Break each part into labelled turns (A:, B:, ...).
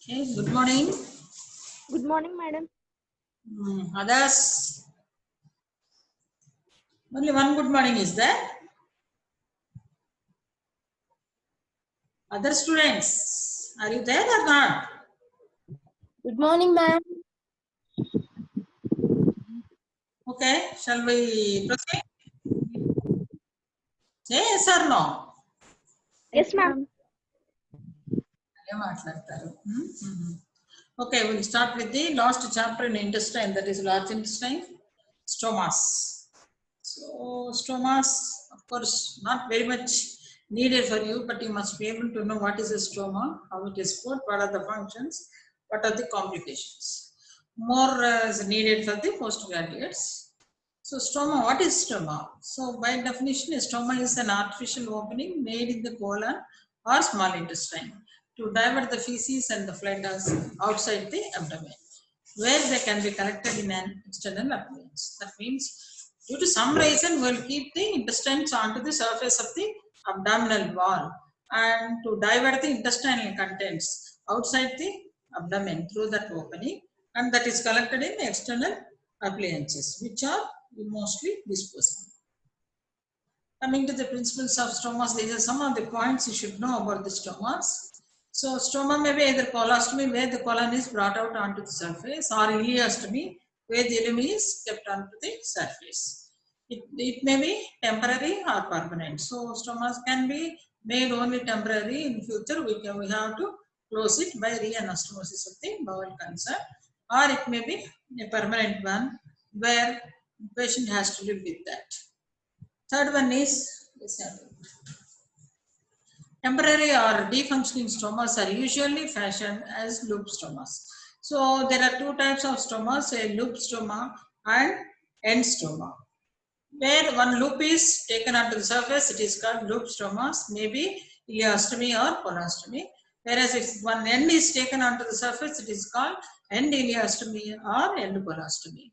A: Okay, good morning.
B: Good morning, madam.
A: Others? Only one good morning is there? Other students, are you there or not?
B: Good morning, ma'am.
A: Okay, shall we proceed? Yes or no?
B: Yes, ma'am.
A: Okay, we'll start with the last chapter in intestine, that is large intestine, stomas. So stomas, of course, not very much needed for you, but you must be able to know what is a stoma, how it is put, what are the functions, what are the complications. More is needed for the postgraduates. So stoma, what is stoma? So by definition, a stoma is an artificial opening made in the colon or small intestine to divert the feces and the fluids outside the abdomen, where they can be collected in an external appearance. That means, due to some reason, we'll keep the intestines onto the surface of the abdominal wall and to divert the intestinal contents outside the abdomen through that opening, and that is collected in external appliances, which are mostly disposable. Coming to the principles of stomas, these are some of the points you should know about the stomas. So stoma may be either colostomy, where the colon is brought out onto the surface, or ileostomy, where the ileum is kept onto the surface. It may be temporary or permanent. So stomas can be made only temporary. In future, we have to close it by reanastomosis of the bowel cancer, or it may be a permanent one where the patient has to live with that. Third one is temporary or defunctioning stomas are usually fashioned as loop stomas. So there are two types of stomas, a loop stoma and end stoma. Where one loop is taken onto the surface, it is called loop stomas, maybe ileostomy or colostomy. Whereas if one end is taken onto the surface, it is called end ileostomy or end colostomy.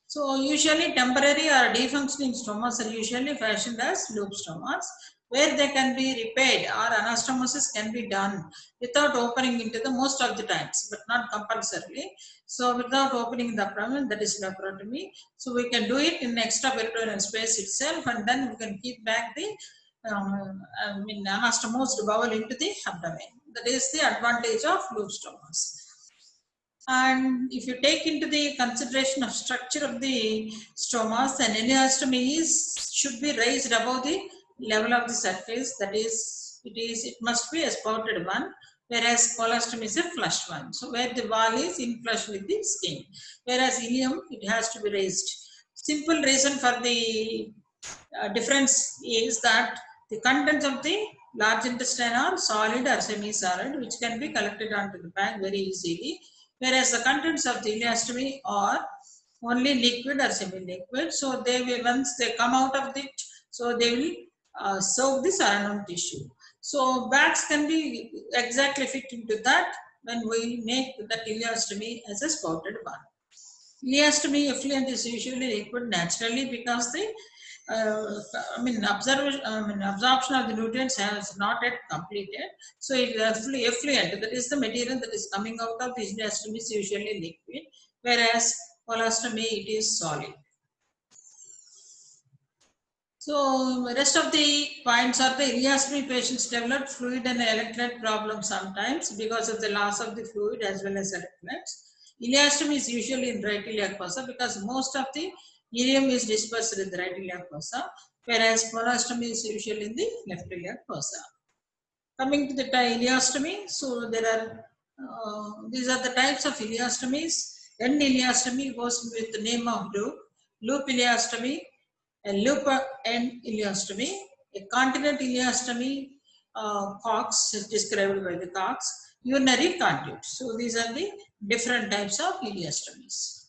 A: So usually temporary or defunctioning stomas are usually fashioned as loop stomas, where they can be repaired or anastomosis can be done without opening into the most of the times, but not compulsorily. So without opening the abdomen, that is laparotomy. So we can do it in extraperitoneal space itself, and then we can keep back the anastomosed bowel into the abdomen. That is the advantage of loop stomas. And if you take into the consideration of structure of the stomas, then ileostomy should be raised above the level of the surface. That is, it must be a spouted one, whereas colostomy is a flush one. So where the wall is in flush with the skin, whereas ileum, it has to be raised. Simple reason for the difference is that the contents of the large intestine are solid or semi-solid, which can be collected onto the bag very easily, whereas the contents of the ileostomy are only liquid or semi-liquid. So they will, once they come out of it, so they will soak the surrounding tissue. So bags can be exactly fit into that when we make that ileostomy as a spouted one. Ileostomy effluent is usually liquid naturally because the absorption of the nutrients has not yet completed. So it is effluent, that is the material that is coming out of the ileostomy is usually liquid, whereas colostomy it is solid. So rest of the points are the ileostomy patients develop fluid and electrolyte problems sometimes because of the loss of the fluid as well as electrolytes. Ileostomy is usually in right iliac fossa because most of the ileum is dispersed in the right iliac fossa, whereas colostomy is usually in the left iliac fossa. Coming to the ileostomy, so there are these are the types of ileostomies. End ileostomy goes with the name of loop ileostomy, a loop end ileostomy, a continent ileostomy, Cox is described by the Cox, urinary conduit. So these are the different types of ileostomies.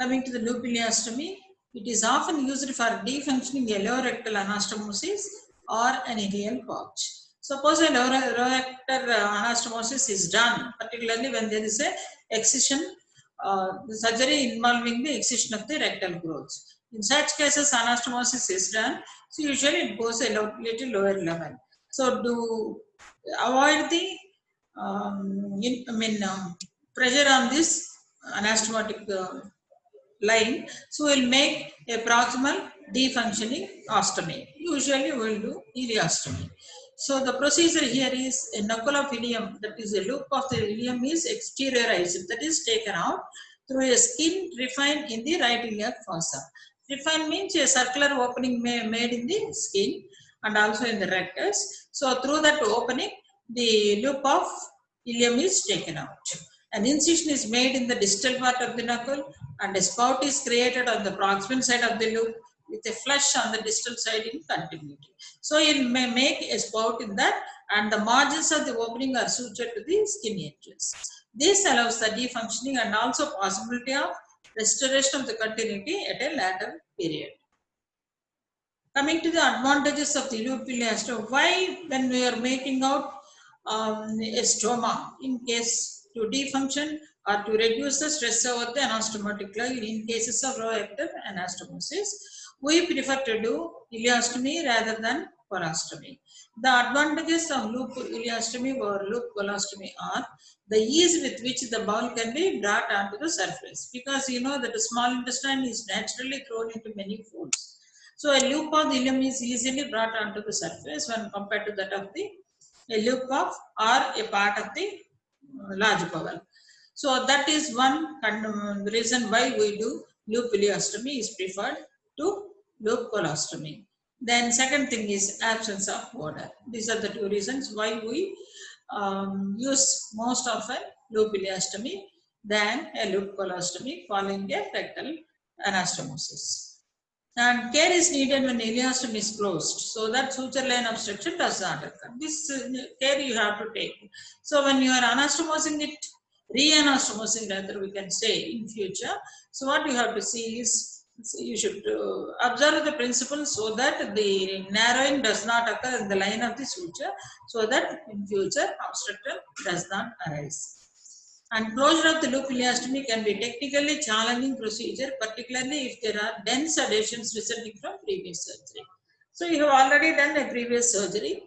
A: Coming to the loop ileostomy, it is often used for defunctioning a lower rectal anastomosis or an ileal pouch. Suppose a lower rectal anastomosis is done, particularly when there is a excision, surgery involving the excision of the rectal growth. In such cases, anastomosis is done, so usually it goes a little lower level. So to avoid the pressure on this anastomotic line, so we'll make a proximal defunctioning ostomy. Usually we'll do ileostomy. So the procedure here is a knuckle of ileum, that is a loop of the ileum is exteriorized, that is taken out through a skin refined in the right iliac fossa. Refined means a circular opening made in the skin and also in the rectus. So through that opening, the loop of ileum is taken out. An incision is made in the distal part of the knuckle and a spout is created on the proximal side of the loop with a flush on the distal side in continuity. So it may make a spout in that, and the margins of the opening are sutured to the skin edges. This allows the defunctioning and also possibility of restoration of the continuity at a later period. Coming to the advantages of the loop ileostomy, why when we are making out a stoma, in case to defunction or to reduce the stress over the anastomotic line in cases of lower rectal anastomosis, we prefer to do ileostomy rather than colostomy. The advantages of loop ileostomy or loop colostomy are the ease with which the bowel can be brought onto the surface, because you know that the small intestine is naturally thrown into many folds. So a loop of the ileum is easily brought onto the surface when compared to that of the a loop of or a part of the large bowel. So that is one reason why we do loop ileostomy is preferred to loop colostomy. Then second thing is absence of odor. These are the two reasons why we use most often loop ileostomy than a loop colostomy following a rectal anastomosis. And care is needed when ileostomy is closed, so that suture line obstruction does not occur. This care you have to take. So when you are anastomosing it, re-anastomosing rather we can say in future, so what you have to see is, you should observe the principle so that the narrowing does not occur in the line of the suture, so that in future obstruction does not arise. And closure of the loop ileostomy can be technically challenging procedure, particularly if there are dense adhesions resulting from previous surgery. So you have already done a previous surgery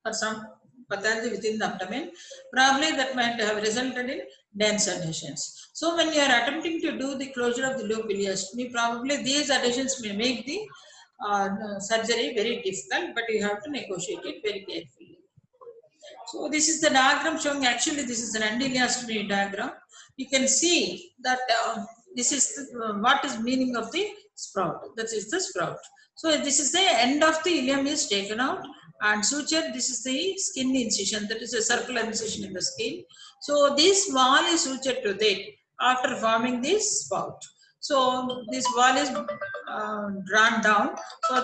A: for some pathology within the abdomen, probably that might have resulted in dense adhesions. So when you are attempting to do the closure of the loop ileostomy, probably these adhesions may make the surgery very difficult, but you have to negotiate it very carefully. So this is the diagram showing, actually this is an endoileostomy diagram. You can see that this is what is meaning of the sprout. That is the sprout. So this is the end of the ileum is taken out and suture. This is the skin incision. That is a circular incision in the skin. So this wall is sutured to that after forming this spout. So this wall is drawn down so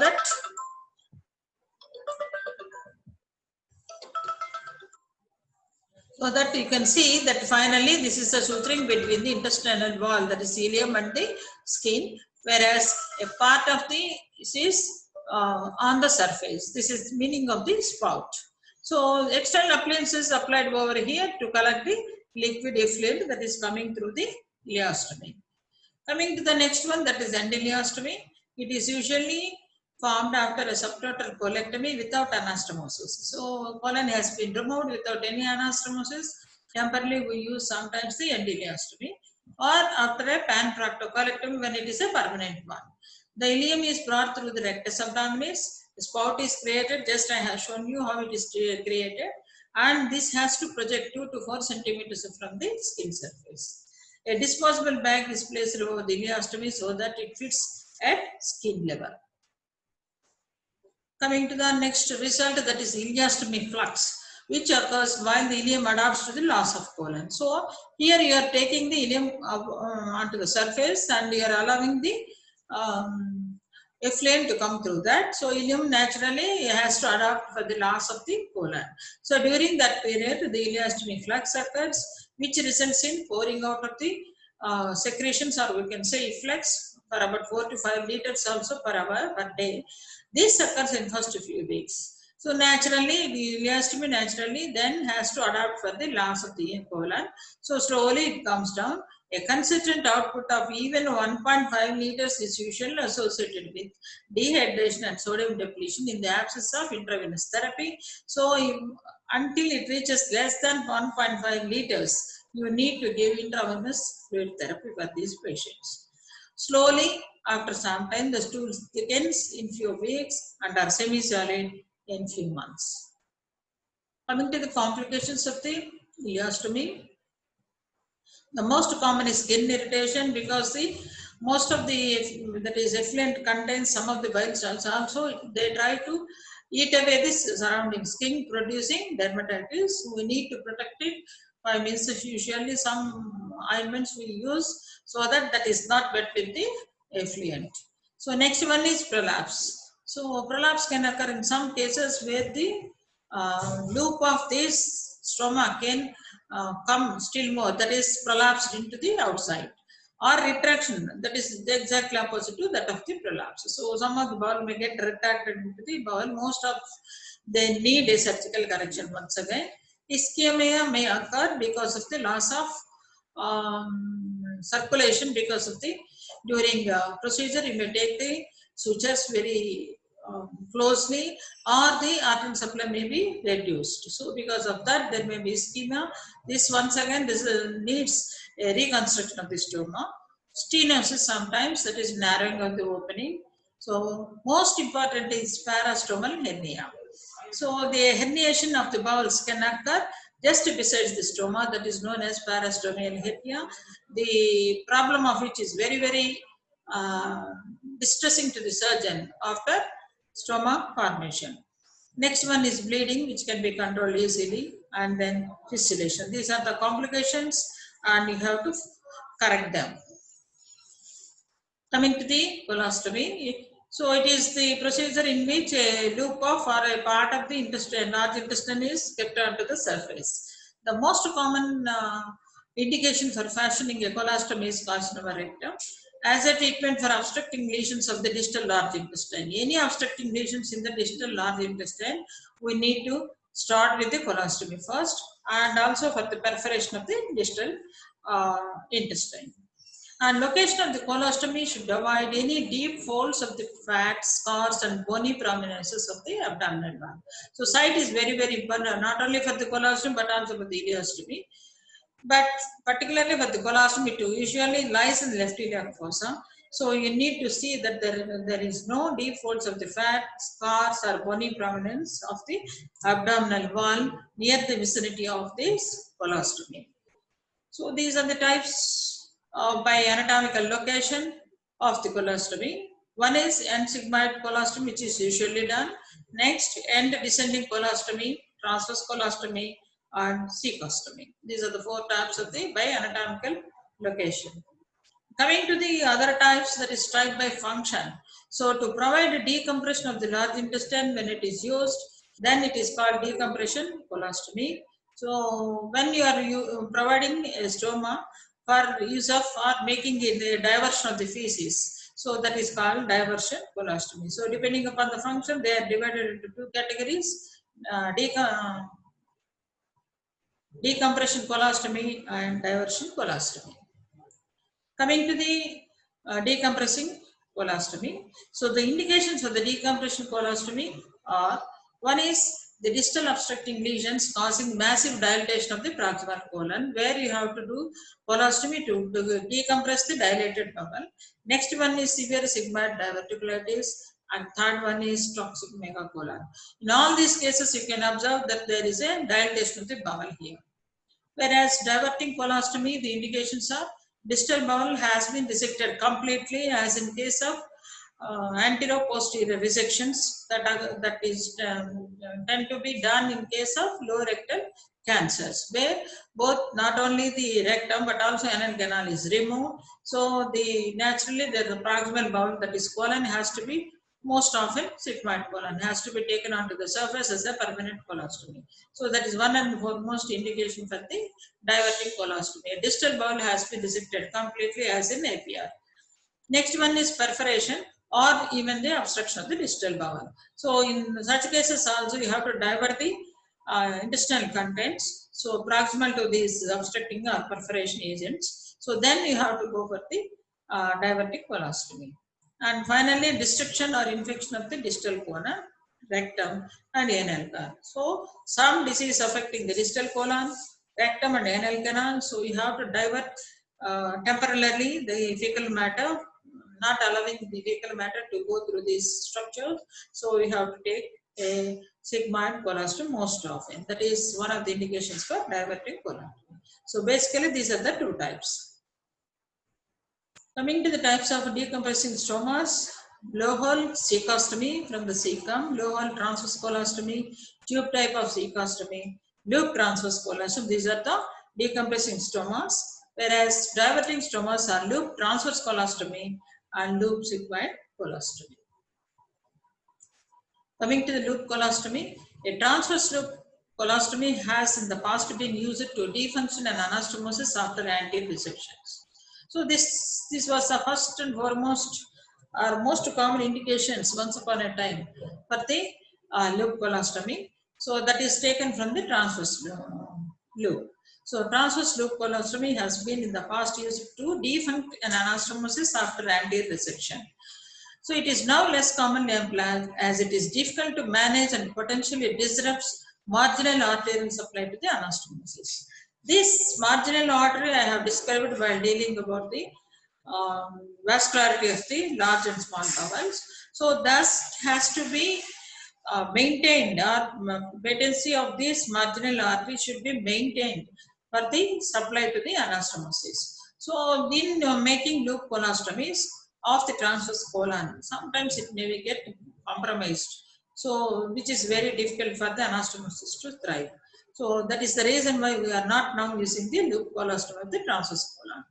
A: that you can see that finally this is the suturing between the intestinal wall, that is ileum, and the skin, whereas a part of the is on the surface. This is meaning of the spout. So external appliances applied over here to collect the liquid effluent that is coming through the ileostomy. Coming to the next one, that is endoileostomy. It is usually formed after a subtotal colectomy without anastomosis. So colon has been removed without any anastomosis. Temporarily we use sometimes the endoileostomy, or after a pan-proctocolectomy when it is a permanent one. The ileum is brought through the rectus abdominis. The spout is created, just I have shown you how it is created, and this has to project 2 to 4 centimeters from the skin surface. A disposable bag is placed over the ileostomy so that it fits at skin level. Coming to the next result, that is ileostomy flux, which occurs while the ileum adapts to the loss of colon. So here you are taking the ileum onto the surface and you are allowing the effluent to come through that. So ileum naturally has to adapt for the loss of the colon. So during that period, the ileostomy flux occurs, which results in pouring out of the secretions, or we can say efflux, for about 4 to 5 liters also per hour per day. This occurs in first few weeks. So naturally, the ileostomy naturally then has to adapt for the loss of the colon. So slowly it comes down. A consistent output of even 1.5 liters is usually associated with dehydration and sodium depletion in the absence of intravenous therapy. So until it reaches less than 1.5 liters, you need to give intravenous fluid therapy for these patients. Slowly, after some time, the stool thickens in few weeks and are semi-solid in few months. Coming to the complications of the ileostomy, the most common is skin irritation, because the most of the that is effluent contains some of the bile salts. Also, they try to eat away this surrounding skin, producing dermatitis. We need to protect it by means of usually some ointments we use, so that that is not wet with the effluent. So next one is prolapse. So prolapse can occur in some cases where the loop of this stroma can come still more, that is prolapsed into the outside, or retraction, that is the exactly opposite to that of the prolapse. So some of the bowel may get retracted into the bowel. Most of they need a surgical correction once again. Ischemia may occur because of the loss of circulation, because of the during procedure you may take the sutures very closely, or the artery supply may be reduced. So because of that, there may be ischemia. This once again, this needs a reconstruction of the stoma. Stenosis sometimes, that is narrowing of the opening. So most important is parastromal hernia. So the herniation of the bowels can occur just besides the stoma, that is known as parastromal hernia. The problem of which is very, very distressing to the surgeon after stoma formation. Next one is bleeding, which can be controlled easily, and then fistulation. These are the complications, and you have to correct them. Coming to the colostomy, so it is the procedure in which a loop of or a part of the intestine, large intestine, is kept onto the surface. The most common indication for fashioning a colostomy is carcinoma rectum as a treatment for obstructing lesions of the distal large intestine. Any obstructing lesions in the distal large intestine, we need to start with the colostomy first, and also for the perforation of the distal intestine. And location of the colostomy should avoid any deep folds of the fat, scars, and bony prominences of the abdominal wall. So site is very, very important, not only for the colostomy but also for the ileostomy. But particularly for the colostomy too, usually lies in left iliac fossa. So you need to see that there is no deep folds of the fat, scars, or bony prominence of the abdominal wall near the vicinity of this colostomy. So these are the types by anatomical location of the colostomy. One is end sigmoid colostomy, which is usually done. Next, end descending colostomy, transverse colostomy, and cecostomy. These are the four types of the by anatomical location. Coming to the other types, that is type by function. So to provide a decompression of the large intestine when it is used, then it is called decompression colostomy. So when you are providing a stoma for use of or making a diversion of the feces, so that is called diversion colostomy. So depending upon the function, they are divided into two categories: decompression colostomy and diversion colostomy. Coming to the decompressing colostomy. So the indications for the decompression colostomy are: one is the distal obstructing lesions causing massive dilatation of the proximal colon, where you have to do colostomy to decompress the dilated bowel. Next one is severe sigmoid diverticulitis, and third one is toxic megacolon. In all these cases, you can observe that there is a dilatation of the bowel here. Whereas diverting colostomy, the indications are: distal bowel has been resected completely, as in case of anteroposterior resections that is tend to be done in case of low rectal cancers, where both not only the rectum but also anal canal is removed. So naturally the proximal bowel, that is colon, has to be most often sigmoid colon has to be taken onto the surface as a permanent colostomy. So that is one and foremost indication for the diverting colostomy. A distal bowel has been dissected completely as in APR. Next one is perforation or even the obstruction of the distal bowel. So in such cases also you have to divert the intestinal contents. So proximal to these obstructing or perforation agents. So then you have to go for the diverting colostomy. And finally, destruction or infection of the distal colon, rectum and anal canal. So some disease affecting the distal colon, rectum and anal canal. So you have to divert temporarily the fecal matter, not allowing the fecal matter to go through these structures. So we have to take a sigmoid colostomy most often. That is one of the indications for diverting colostomy. So basically these are the two types. Coming to the types of decompressing stomas, low hole cecostomy from the cecum, low hole transverse colostomy, tube type of cecostomy, loop transverse colostomy. These are the decompressing stomas, whereas diverting stomas are loop transverse colostomy and loop sigmoid colostomy. Coming to the loop colostomy, a transverse loop colostomy has in the past been used to defunction and anastomosis after anterior resections. So this was the first and foremost or most common indications once upon a time for the loop colostomy. So that is taken from the transverse loop. So transverse loop colostomy has been in the past used to defunct an anastomosis after anterior resection. So it is now less commonly employed as it is difficult to manage and potentially disrupts marginal arterial supply to the anastomosis. This marginal artery I have described while dealing about the vascularity of the large and small bowels. So thus has to be maintained, or patency of this marginal artery should be maintained for the supply to the anastomosis. So in making loop colostomies of the transverse colon, sometimes it may get compromised. So which is very difficult for the anastomosis to thrive. So that is the reason why we are not now using the loop colostomy of the transverse colon.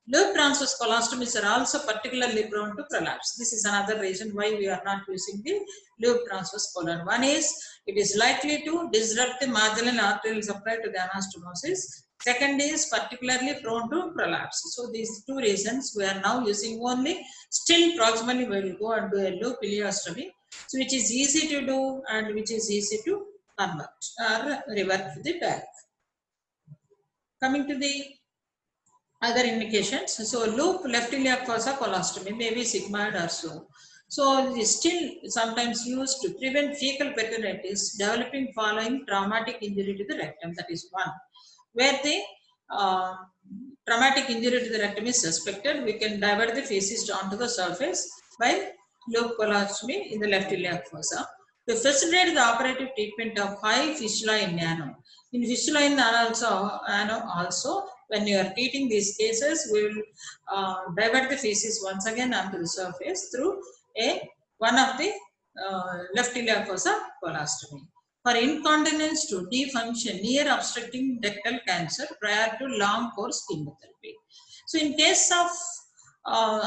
A: Loop transverse colostomies are also particularly prone to prolapse. This is another reason why we are not using the loop transverse colon. One is it is likely to disrupt the marginal arterial supply to the anastomosis. Second is particularly prone to prolapse. So these two reasons we are now using only. Still proximally we will go and do a loop ileostomy, so which is easy to do and which is easy to convert or revert to the back. Coming to the other indications. So loop left iliac fossa colostomy may be sigmoid or so. So it is still sometimes used to prevent fecal peritonitis developing following traumatic injury to the rectum. That is one. Where the traumatic injury to the rectum is suspected, we can divert the feces onto the surface by loop colostomy in the left iliac fossa to facilitate the operative treatment of high fistula in ano. In fistula in ano also, when you are treating these cases, we will divert the feces once again onto the surface through one of the left iliac fossa colostomy. For incontinence to defunction near obstructing rectal cancer prior to long course chemotherapy. So in case of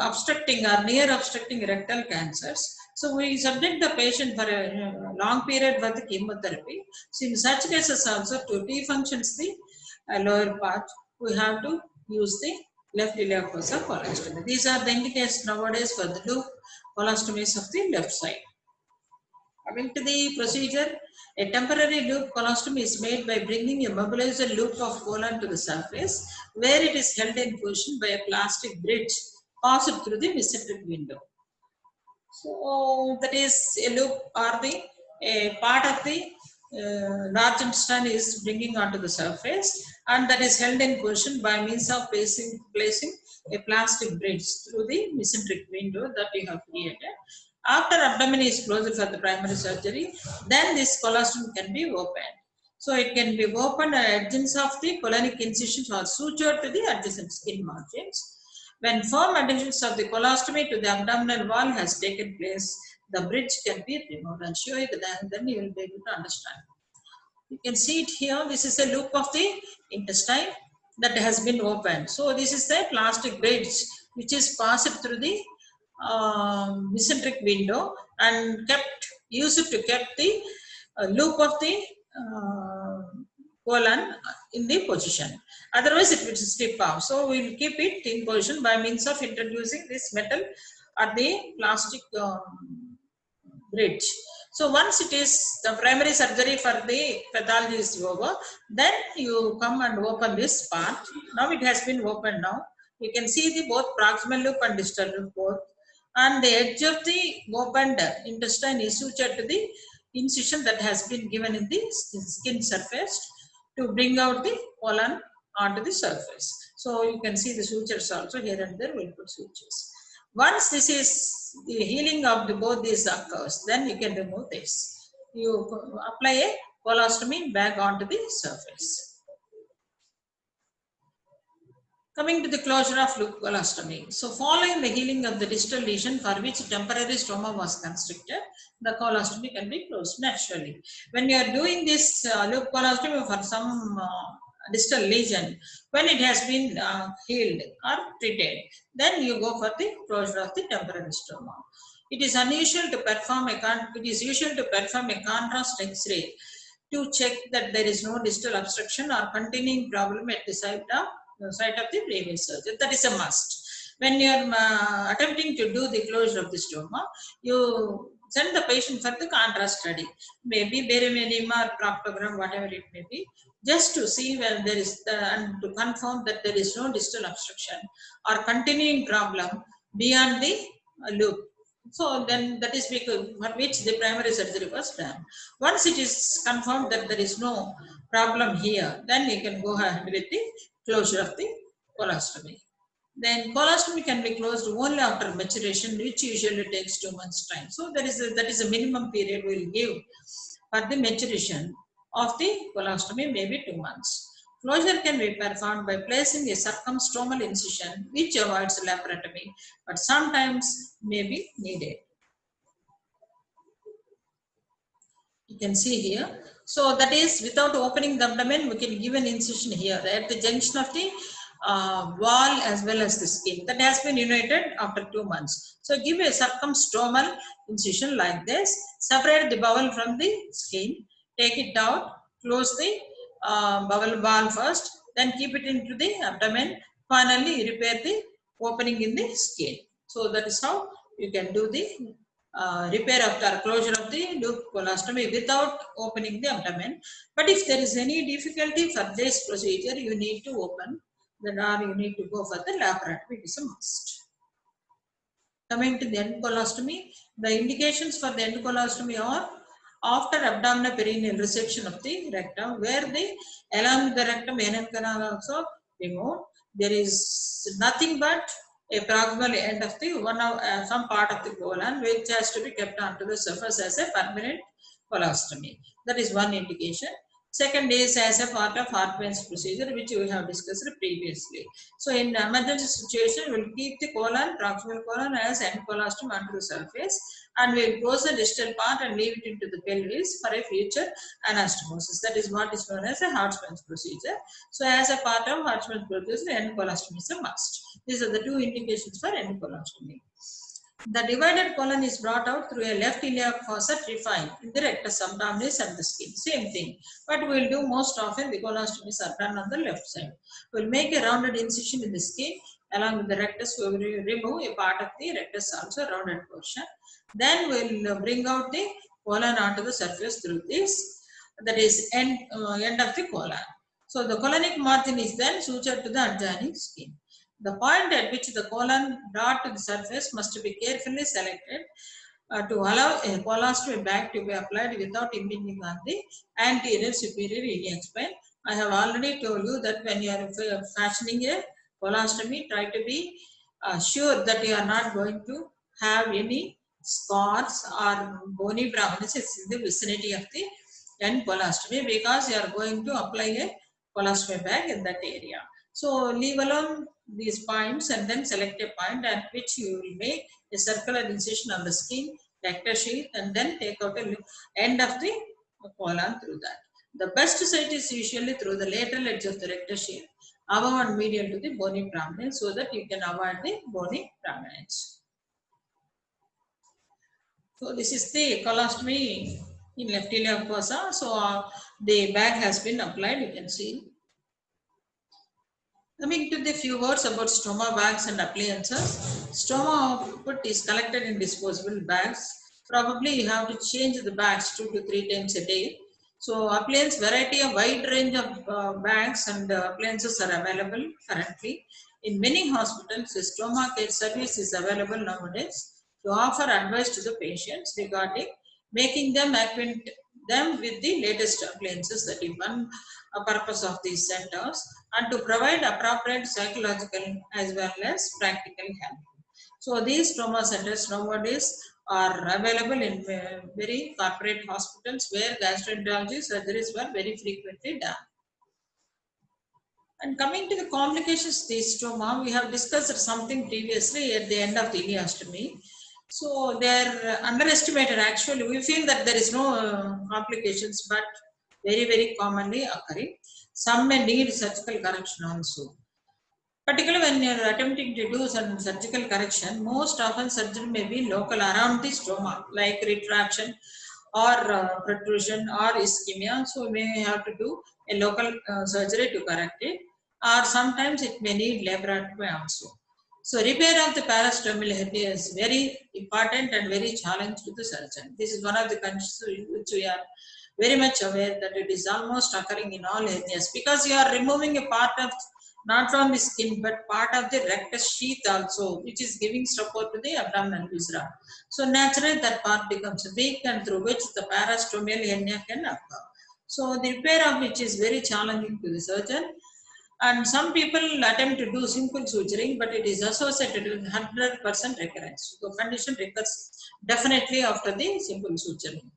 A: obstructing or near obstructing rectal cancers, so we subject the patient for a long period for the chemotherapy. So in such cases also to defunctions the lower part, we have to use the left iliac fossa colostomy. These are the indications nowadays for the loop colostomies of the left side. Coming to the procedure, a temporary loop colostomy is made by bringing a mobilized loop of colon to the surface, where it is held in position by a plastic bridge passed through the mesenteric window. So that is a loop or a part of the large intestine is bringing onto the surface, and that is held in position by means of placing a plastic bridge through the mesenteric window that we have created. After abdomen is closed for the primary surgery, then this colostomy can be opened. So it can be opened at edges of the colonic incisions or sutured to the adjacent skin margins. When firm adhesions of the colostomy to the abdominal wall has taken place, the bridge can be removed. I'll show you the diagram, then you will be able to understand. You can see it here. This is a loop of the intestine that has been opened. So this is the plastic bridge which is passed through the mesenteric window and used to keep the loop of the colon in the position. Otherwise it will slip off. So we will keep it in position by means of introducing this metal or the plastic bridge. So once it is the primary surgery for the pathology is over, then you come and open this part. Now it has been opened now. You can see the both proximal loop and distal loop both. And the edge of the opened intestine is sutured to the incision that has been given in the skin surface to bring out the colon onto the surface. So you can see the sutures also here and there. We'll put sutures. Once this is the healing of both these occurs, then you can remove this. You apply a colostomy bag onto the surface. Coming to the closure of loop colostomy. So following the healing of the distal lesion for which temporary stoma was constricted, the colostomy can be closed naturally. When you are doing this loop colostomy for some distal lesion, when it has been healed or treated, then you go for the closure of the temporary stoma. It is unusual to perform usual to perform a contrast X-ray to check that there is no distal obstruction or continuing problem at the site of the previous surgery. That is a must. When you are attempting to do the closure of the stoma, you send the patient for the contrast study, maybe barium enema or proctogram, whatever it may be, just to see whether there is and to confirm that there is no distal obstruction or continuing problem beyond the loop. So then that is because for which the primary surgery was done. Once it is confirmed that there is no problem here, then you can go ahead with the closure of the colostomy. Then colostomy can be closed only after maturation, which usually takes 2 months time. So that is a minimum period we will give for the maturation of the colostomy, maybe 2 months. Closure can be performed by placing a circumstomal incision which avoids laparotomy, but sometimes may be needed. You can see here. So that is without opening the abdomen, we can give an incision here at the junction of the wall as well as the skin that has been united after 2 months. So give a circumstomal incision like this, separate the bowel from the skin, take it out, close the bowel wall first, then keep it into the abdomen, finally repair the opening in the skin. So that is how you can do the repair after closure of the loop colostomy without opening the abdomen. But if there is any difficulty for this procedure, you need to open or you need to go for the laparotomy. It is a must. Coming to the end colostomy, the indications for the end colostomy are after abdominal perineal resection of the rectum, where the along with the rectum anal canal also removed. There is nothing but a proximal end of the some part of the colon which has to be kept onto the surface as a permanent colostomy. That is one indication. Second is as a part of Hartmann's procedure, which we have discussed previously. So in emergency situation, we will keep the colon, proximal colon as end colostomy onto the surface, and we will close the distal part and leave it into the pelvis for a future anastomosis. That is what is known as a Hartmann's procedure. So as a part of Hartmann's procedure, end colostomy is a must. These are the two indications for end colostomy. The divided colon is brought out through a left iliac fossa trifine in the rectus abdominis and the skin. Same thing. But we will do most often the colostomies are done on the left side. We will make a rounded incision in the skin along with the rectus. We will remove a part of the rectus, also a rounded portion. Then we will bring out the colon onto the surface through this. That is end of the colon. So the colonic margin is then sutured to the adjoining skin. The point at which the colon brought to the surface must be carefully selected to allow a colostomy bag to be applied without impinging on the anterior superior iliac spine. I have already told you that when you are fashioning a colostomy, try to be sure that you are not going to have any scars or bony prominences in the vicinity of the end colostomy, because you are going to apply a colostomy bag in that area. So leave alone these points and then select a point at which you will make a circular incision on the skin, rectus sheath, and then take out a end of the colon through that. The best site is usually through the lateral edge of the rectus sheath, above and medial to the bony prominence, so that you can avoid the bony prominence. So this is the colostomy in left iliac fossa. So the bag has been applied, you can see. Coming to the few words about stoma bags and appliances. Stoma output is collected in disposable bags. Probably you have to change the bags 2 to 3 times a day. So appliance variety, a wide range of bags and appliances are available currently. In many hospitals, the stoma care service is available nowadays to offer advice to the patients regarding making them acquaint them with the latest appliances. That is one purpose of these centers, and to provide appropriate psychological as well as practical help. So these trauma centers nowadays are available in very corporate hospitals where gastroenterology surgeries were very frequently done. And coming to the complications of this trauma, we have discussed something previously at the end of the ileostomy. So they're underestimated. Actually, we feel that there is no complications, but very commonly occurring. Some may need surgical correction also. Particularly when you're attempting to do some surgical correction, most often surgery may be local around the stoma, like retraction or protrusion or ischemia. So we may have to do a local surgery to correct it, or sometimes it may need laparotomy also. So repair of the parastommal hernia is very important and very challenging to the surgeon. This is one of the conditions which we are very much aware that it is almost occurring in all hernias, because you are removing a part of not only skin but part of the rectus sheath also, which is giving support to the abdominal viscera. So naturally that part becomes weak, and through which the parastommal hernia can occur. So the repair of which is very challenging to the surgeon. And some people attempt to do simple suturing, but it is associated with 100% recurrence. So condition recurs definitely after the simple suturing.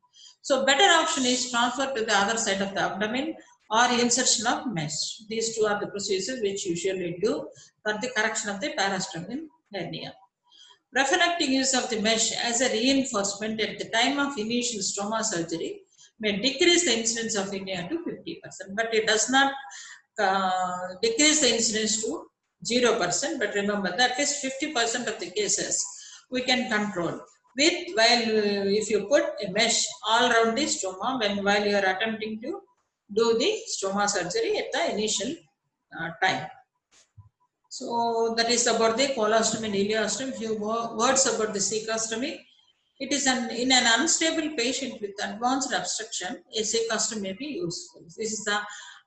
A: So better option is transfer to the other side of the abdomen or insertion of mesh. These two are the procedures which usually do for the correction of the parastommal hernia. Prophylactic use of the mesh as a reinforcement at the time of initial stoma surgery may decrease the incidence of hernia to 50%, but it does not decrease the incidence to 0%. But remember that at least 50% of the cases we can control with, while if you put a mesh all around the stoma while you are attempting to do the stoma surgery at the initial time. So that is about the colostomy and ileostomy. Few words about the cecostomy. It is in an unstable patient with advanced obstruction, a cecostomy may be useful. This is the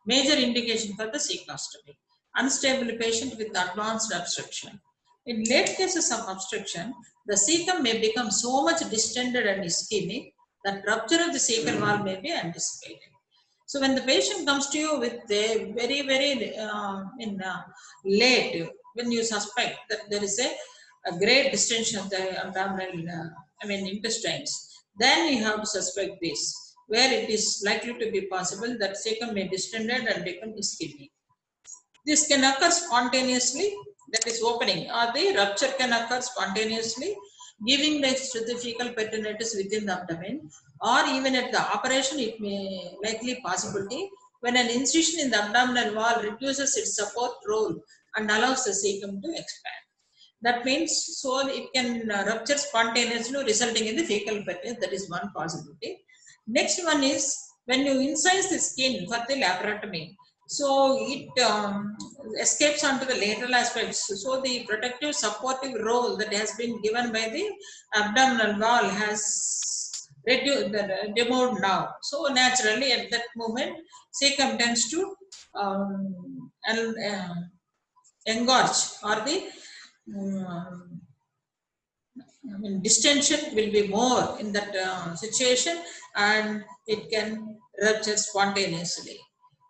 A: major indication for the cecostomy. Unstable patient with advanced obstruction. In late cases of obstruction, the cecum may become so much distended and ischemic that rupture of the cecal wall may be anticipated. So when the patient comes to you with a very late, when you suspect that there is a great distension of the abdominal, intestines, then you have to suspect this, where it is likely to be possible that cecum may distended and become ischemic. This can occur spontaneously, that is opening, or the rupture can occur spontaneously, giving rise to the fecal peritonitis within the abdomen, or even at the operation it may likely possibility when an incision in the abdominal wall reduces its support role and allows the cecum to expand. That means, so it can rupture spontaneously, resulting in the fecal peritonitis. That is one possibility. Next one is when you incise the skin for the laparotomy. So it escapes onto the lateral aspects. So the protective supportive role that has been given by the abdominal wall has removed now. So naturally at that moment, cecum tends to engorge, or the distension will be more in that situation, and it can rupture spontaneously.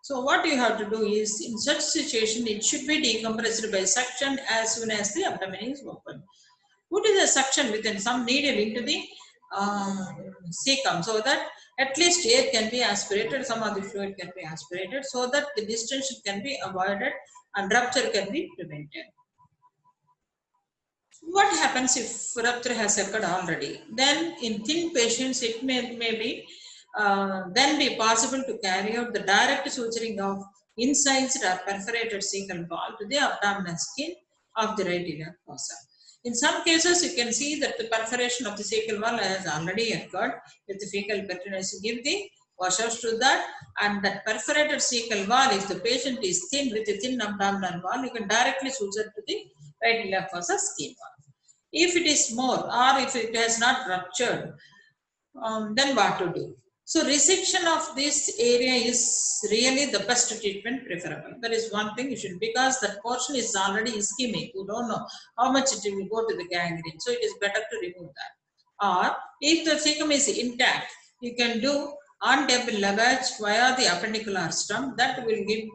A: So what you have to do is, in such situation, it should be decompressed by suction as soon as the abdomen is open. Put in the suction within some needle into the cecum, so that at least air can be aspirated, some of the fluid can be aspirated, so that the distension can be avoided and rupture can be prevented. What happens if rupture has occurred already? Then in thin patients, it may be then be possible to carry out the direct suturing of incised or perforated cecal wall to the abdominal skin of the right iliac fossa. In some cases, you can see that the perforation of the cecal wall has already occurred with the fecal pertinence. Give the washouts to that, and that perforated cecal wall, if the patient is thin with a thin abdominal wall, you can directly suture to the right iliac fossa skin wall. If it is more, or if it has not ruptured, then what to do? So resection of this area is really the best treatment preferable. That is one thing you should, because that portion is already ischemic. You don't know how much it will go to the gangrene. So it is better to remove that. Or if the cecum is intact, you can do on-table lavage via the appendicular stump. That will give,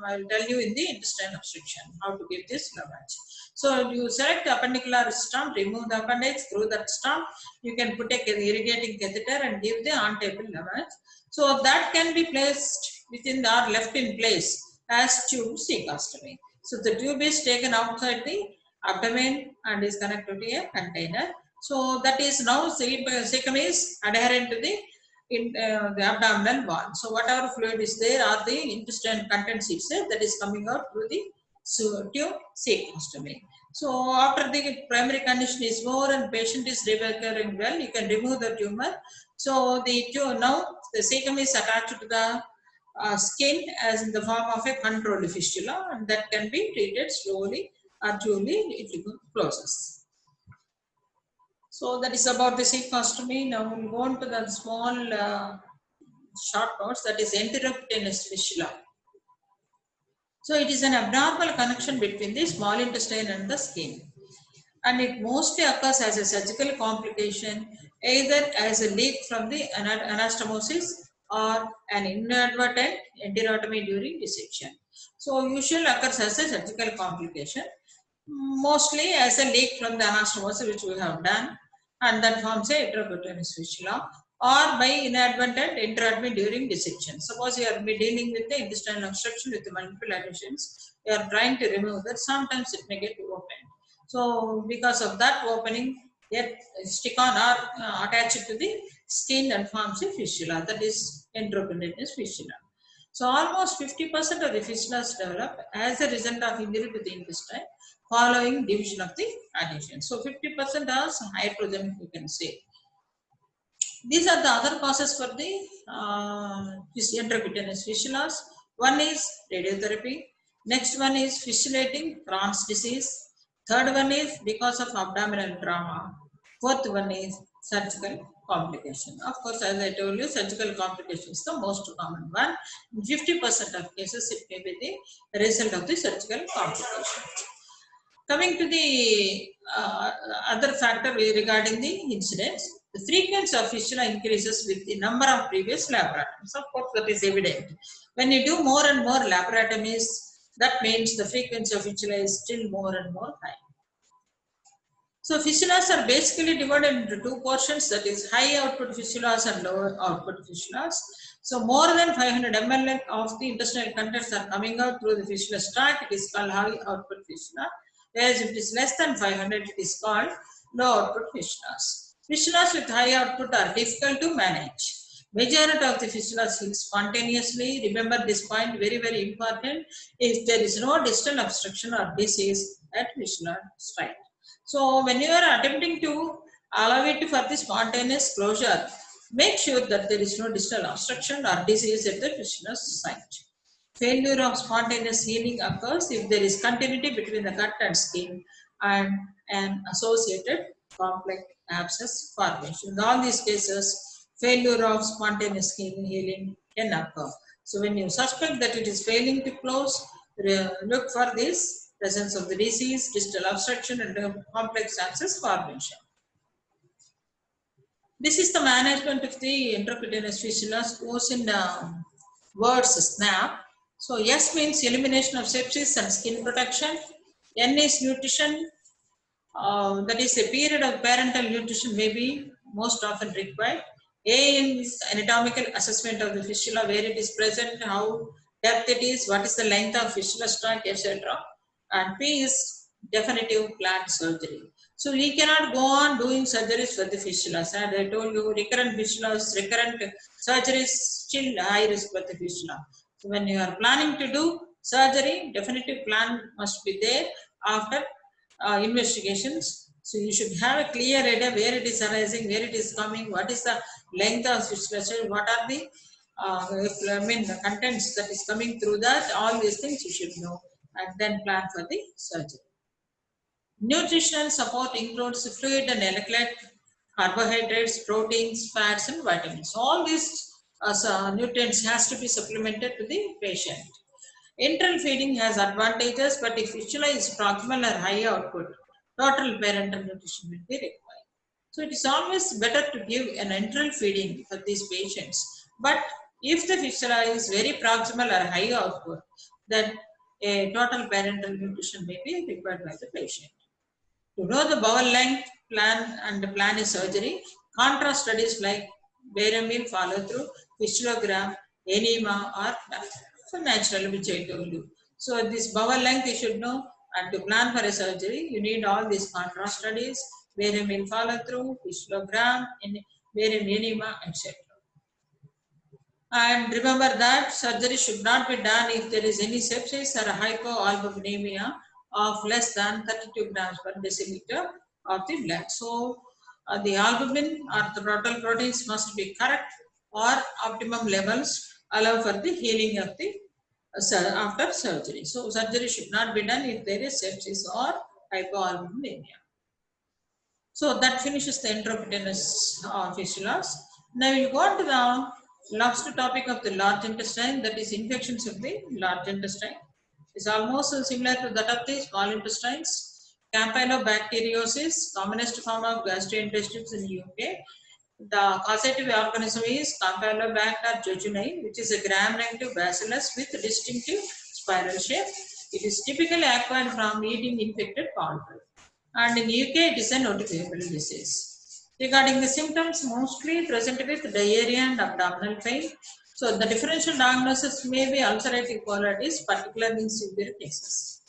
A: I will tell you in the intestinal obstruction, how to give this lavage. So you select the appendicular stump, remove the appendix through that stump. You can put a irrigating catheter and give the on-table lavage. So that can be placed within or left in place as tube cecostomy. So the tube is taken outside the abdomen and is connected to a container. So that is now cecum is adherent to the abdominal wall. So whatever fluid is there or the intestine contents itself, that is coming out through the tube cecostomy. So after the primary condition is over and patient is recovering well, you can remove the tumor. So now the cecum is attached to the skin as in the form of a controlled fistula, and that can be treated slowly or duly it closes. So that is about the cecostomy. Now we'll go on to the small short notes, that is enterocutaneous fistula. So it is an abnormal connection between the small intestine and the skin, and it mostly occurs as a surgical complication, either as a leak from the anastomosis or an inadvertent enterotomy during dissection. So usually occurs as a surgical complication, mostly as a leak from the anastomosis, which we have done, and that forms a enterocutaneous fistula, or by inadvertent enterotomy during dissection. Suppose you are dealing with the intestinal obstruction with the multiple adhesions, you are trying to remove that, sometimes it may get opened. So because of that opening, they stick on or attach it to the skin and forms a fistula, that is enterocutaneous fistula. So almost 50% of the fistulas develop as a result of injury to the intestine following division of the adhesion. So 50% are hydrogen, you can say. These are the other causes for the enterocutaneous fistulas. One is radiotherapy. Next one is fistulating Crohn's disease. Third one is because of abdominal trauma. Fourth one is surgical complication. Of course, as I told you, surgical complication is the most common one. In 50% of cases, it may be the result of the surgical complication. Coming to the other factor regarding the incidence, the frequency of fistula increases with the number of previous laparotomies. Of course, that is evident. When you do more and more laparotomies, that means the frequency of fistula is still more and more high. So fistulas are basically divided into two portions, that is high output fistulas and lower output fistulas. So more than 500 ml of the intestinal contents are coming out through the fistula tract, it is called high output fistula. Whereas if it is less than 500, it is called low output fistulas. Fistulas with high output are difficult to manage. Majority of the fistulas heal spontaneously. Remember this point, very, very important. If there is no distal obstruction or disease at fistula site. So when you are attempting to allow it for the spontaneous closure, make sure that there is no distal obstruction or disease at the fistula site. Failure of spontaneous healing occurs if there is continuity between the gut and skin and an associated complex abscess formation. In all these cases, failure of spontaneous skin healing can occur. So when you suspect that it is failing to close, look for this presence of the disease, distal obstruction, and complex abscess formation. This is the management of the enterocutaneous fistulas, goes in words SNAP. So S means elimination of sepsis and skin protection. N is nutrition, that is a period of parental nutrition may be most often required. A is anatomical assessment of the fistula, where it is present, how depth it is, what is the length of fistula tract, etc. And P is definitive planned surgery. So we cannot go on doing surgeries for the fistulas. And I told you, recurrent fistulas, recurrent surgeries, still high risk for the fistula. So when you are planning to do surgery, definitive plan must be there after investigations. So you should have a clear idea where it is arising, where it is coming, what is the length of fistula, what are the the contents that is coming through that. All these things you should know and then plan for the surgery. Nutritional support includes fluid and electrolyte, carbohydrates, proteins, fats, and vitamins. All these nutrients has to be supplemented to the patient. Enteral feeding has advantages, but if fistula is proximal or high output, total parenteral nutrition will be required. So it is always better to give an enteral feeding for these patients. But if the fistula is very proximal or high output, then a total parenteral nutrition may be required by the patient. To know the bowel length, plan a surgery, contrast studies like barium meal follow through, fistulogram, enema, or so natural, which I told you. So this bowel length you should know, and to plan for a surgery, you need all these contrast studies, barium meal follow through, fistulogram, barium enema, etc. And remember that surgery should not be done if there is any sepsis or hypoalbuminemia of less than 32 grams per deciliter of the blood. So the albumin or the total proteins must be correct, or optimum levels allow for the healing of the after surgery. So surgery should not be done if there is sepsis or hypoalbuminemia. So that finishes the intraperitoneous fistulas. Now we go on to the last topic of the large intestine, that is infections of the large intestine. It's almost similar to that of the small intestines. Campylobacteriosis, commonest form of gastrointestines in UK. The causative organism is Campylobacter jejuni, which is a gram-negative bacillus with distinctive spiral shape. It is typically acquired from eating infected poultry. And in UK, it is a notifiable disease. Regarding the symptoms, mostly present with diarrhea and abdominal pain. So the differential diagnosis may be ulcerative colitis, particularly in severe cases.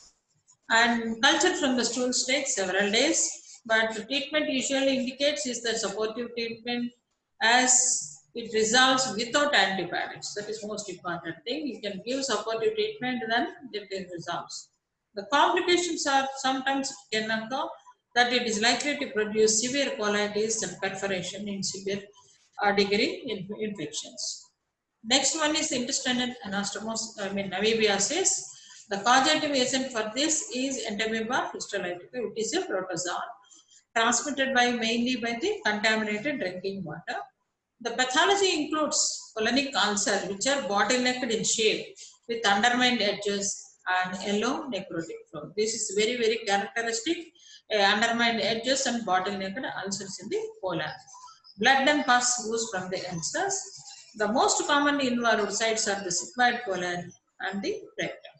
A: And culture from the stool takes several days, but the treatment usually indicates is the supportive treatment as it resolves without antibiotics. That is most important thing. You can give supportive treatment, then it resolves. The complications are sometimes can occur that it is likely to produce severe colitis and perforation in severe degree infections. Next one is intestinal amoebiasis. The causative agent for this is Entamoeba histolytica. It is a protozoa transmitted mainly by the contaminated drinking water. The pathology includes colonic ulcer, which are bottlenecked in shape with undermined edges and yellow necrotic flow. This is very, very characteristic. Undermined edges and bottlenecked ulcers in the colon. Blood and pus goes from the ulcers. The most commonly involved sites are the sigmoid colon and the rectum.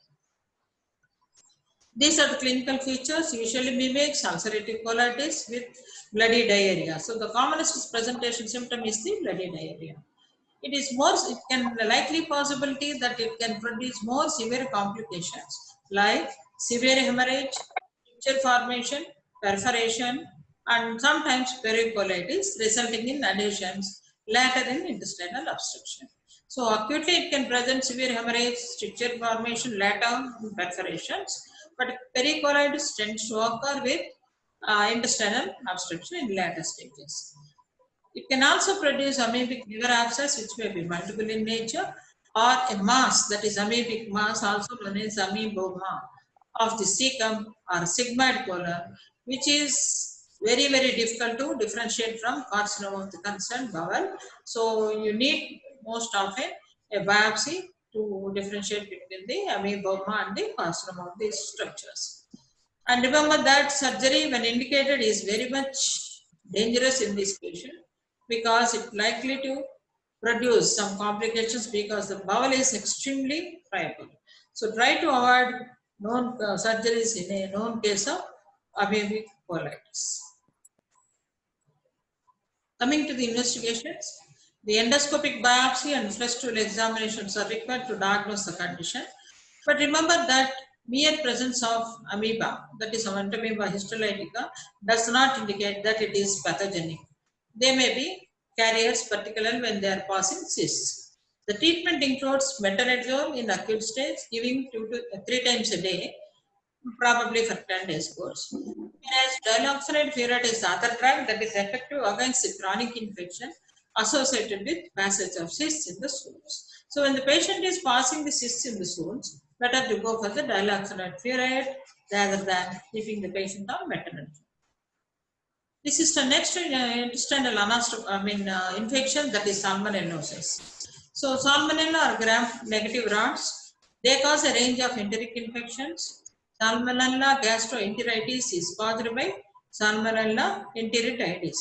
A: These are the clinical features, usually mimics ulcerative colitis with bloody diarrhea. So the commonest presentation symptom is the bloody diarrhea. It can likely possibility that it can produce more severe complications like severe hemorrhage, stricture formation, perforation, and sometimes pericarditis, resulting in adhesions later in intestinal obstruction. So acutely it can present severe hemorrhage, stricture formation, later perforations, but pericarditis tends to occur with intestinal obstruction in later stages. It can also produce amoebic liver abscess, which may be multiple in nature, or a mass, that is amoebic mass, also known as amoeboma of the cecum or sigmoid colon, which is very, very difficult to differentiate from carcinoma of the concerned bowel. So you need most often a biopsy to differentiate between the amoeboma and the carcinoma of these structures. And remember that surgery, when indicated, is very much dangerous in this patient, because it likely to produce some complications because the bowel is extremely friable. So try to avoid known surgeries in a known case of amoebic colitis. Coming to the investigations, the endoscopic biopsy and flesh stool examinations are required to diagnose the condition. But remember that Mere presence of amoeba, that is Entamoeba histolytica, does not indicate that it is pathogenic. They may be carriers, particularly when they are passing cysts. The treatment includes metronidazole in acute stage, giving 2 to 3 times a day, probably for 10 days course. Whereas diloxanate furoate is the other drug that is effective against the chronic infection associated with passage of cysts in the stools. So when the patient is passing the cysts in the stools, better to go for the diloxanate furoate rather than keeping the patient on metronidazole. This is the next intestinal infection, that is salmonellosis. So salmonella are gram-negative rats. They cause a range of enteric infections. Salmonella gastroenteritis is caused by Salmonella enteritidis.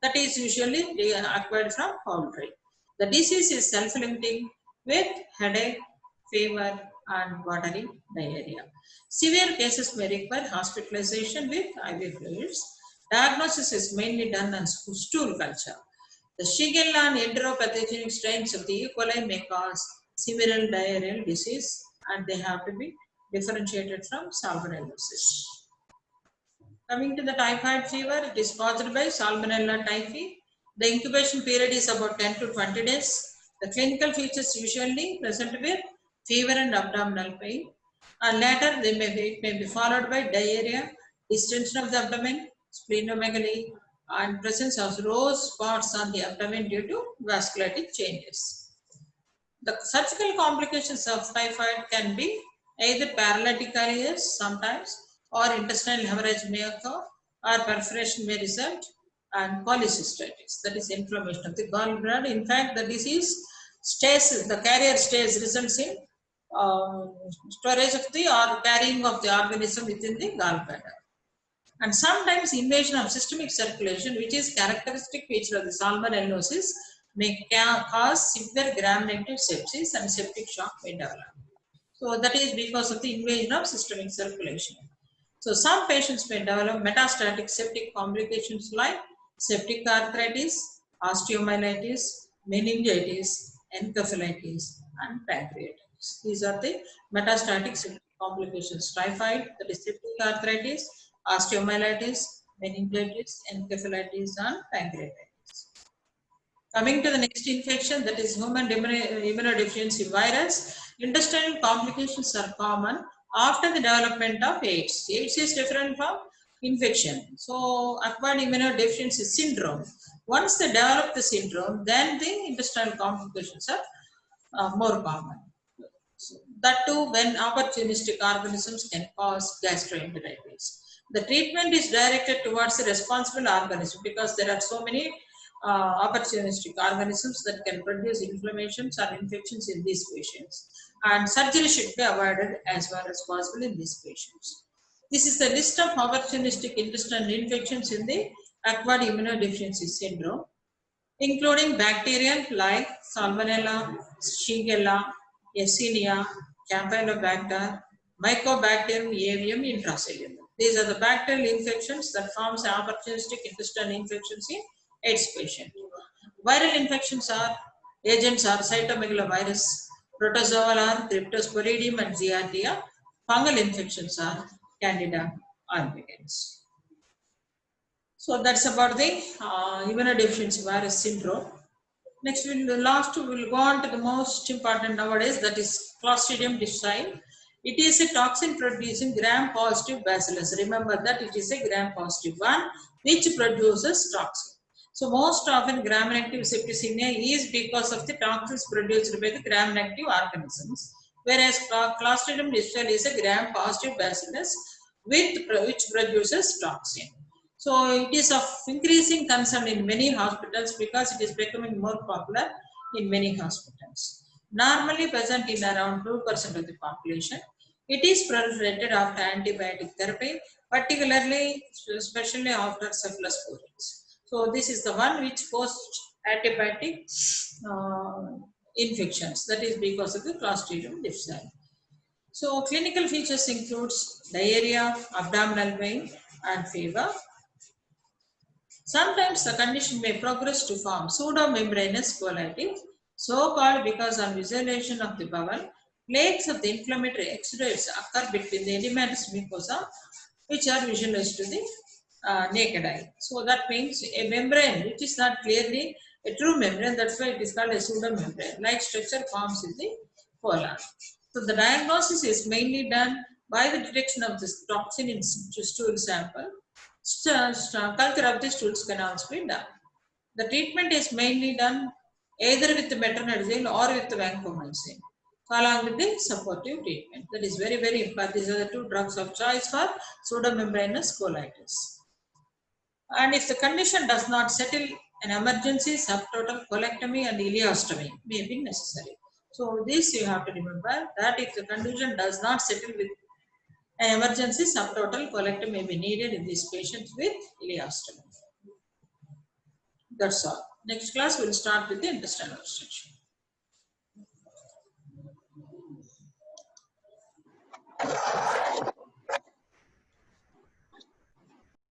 A: That is usually acquired from poultry. The disease is self-limiting with headache, fever, and watery diarrhea. Severe cases may require hospitalization with IV fluids. Diagnosis is mainly done on stool culture. The Shigella and enteropathogenic strains of the E. coli may cause severe diarrheal disease, and they have to be differentiated from salmonellosis. Coming to the typhoid fever, it is caused by Salmonella typhi. The incubation period is about 10 to 20 days. The clinical features usually present with fever and abdominal pain, and later it may be followed by diarrhea, distension of the abdomen, splenomegaly, and presence of rose spots on the abdomen due to vasculitic changes. The surgical complications of typhoid can be either paralytic carriers sometimes, or intestinal hemorrhage may occur, or perforation may result, and polycystitis, that is inflammation of the gallbladder. In fact, the disease stays, the carrier stays, results in storage of the or carrying of the organism within the gallbladder. And sometimes invasion of systemic circulation, which is characteristic feature of the salmonellosis, may cause severe gram-negative sepsis, and septic shock may develop. So that is because of the invasion of systemic circulation. So some patients may develop metastatic septic complications like septic arthritis, osteomyelitis, meningitis, encephalitis, and pancreatitis. These are the metastatic septic complications: typhoid, that is septic arthritis, osteomyelitis, meningitis, encephalitis, and pancreatitis. Coming to the next infection, that is human immunodeficiency virus. Intestinal complications are common after the development of AIDS. AIDS is different from infection. So acquired immunodeficiency syndrome. Once they develop the syndrome, then the intestinal complications are more common. So that too, when opportunistic organisms can cause gastroenteritis. The treatment is directed towards the responsible organism, because there are so many opportunistic organisms that can produce inflammations or infections in these patients, and surgery should be avoided as far as possible in these patients. This is the list of opportunistic intestinal infections in the acquired immunodeficiency syndrome, including bacterial like Salmonella, Shigella, Yersinia, Campylobacter, Mycobacterium avium intracellular. These are the bacterial infections that forms opportunistic intestinal infections in AIDS patient. Viral infections agents are cytomegalovirus, protozoal are Cryptosporidium and Giardia. Fungal infections are Candida albicans. So that's about the immunodeficiency virus syndrome. Next, we'll go on to the most important nowadays, that is Clostridium difficile. It is a toxin producing gram-positive bacillus. Remember that it is a gram-positive one which produces toxin. So most often gram-negative septicemia is because of the toxins produced by the gram-negative organisms, whereas Clostridium difficile is a gram-positive bacillus which produces toxin. So it is of increasing concern in many hospitals because it is becoming more popular in many hospitals. Normally present in around 2% of the population. It is proliferated after antibiotic therapy, particularly, especially after cephalosporins. So this is the one which post-antibiotic infections, that is because of the Clostridium difficile. So clinical features includes diarrhea, abdominal pain, and fever. Sometimes the condition may progress to form pseudomembranous colitis, so called because on visualization of the bowel, Plaques of the inflammatory exudates occur between the edematous mucosa, which are visualized to the naked eye. So that means a membrane which is not clearly a true membrane, that's why it is called a pseudomembrane. Like structure forms in the colon. So the diagnosis is mainly done by the detection of this toxin in stool sample. Culture of the stools can also be done. The treatment is mainly done either with metronidazole or with vancomycin, along with the supportive treatment. That is very, very important. These are the two drugs of choice for pseudomembranous colitis. And if the condition does not settle, an emergency subtotal colectomy and ileostomy may be necessary. So this you have to remember that if the condition does not settle with an emergency subtotal colectomy may be needed in these patients with ileostomy. That's all. Next class we'll start with the intestinal obstruction.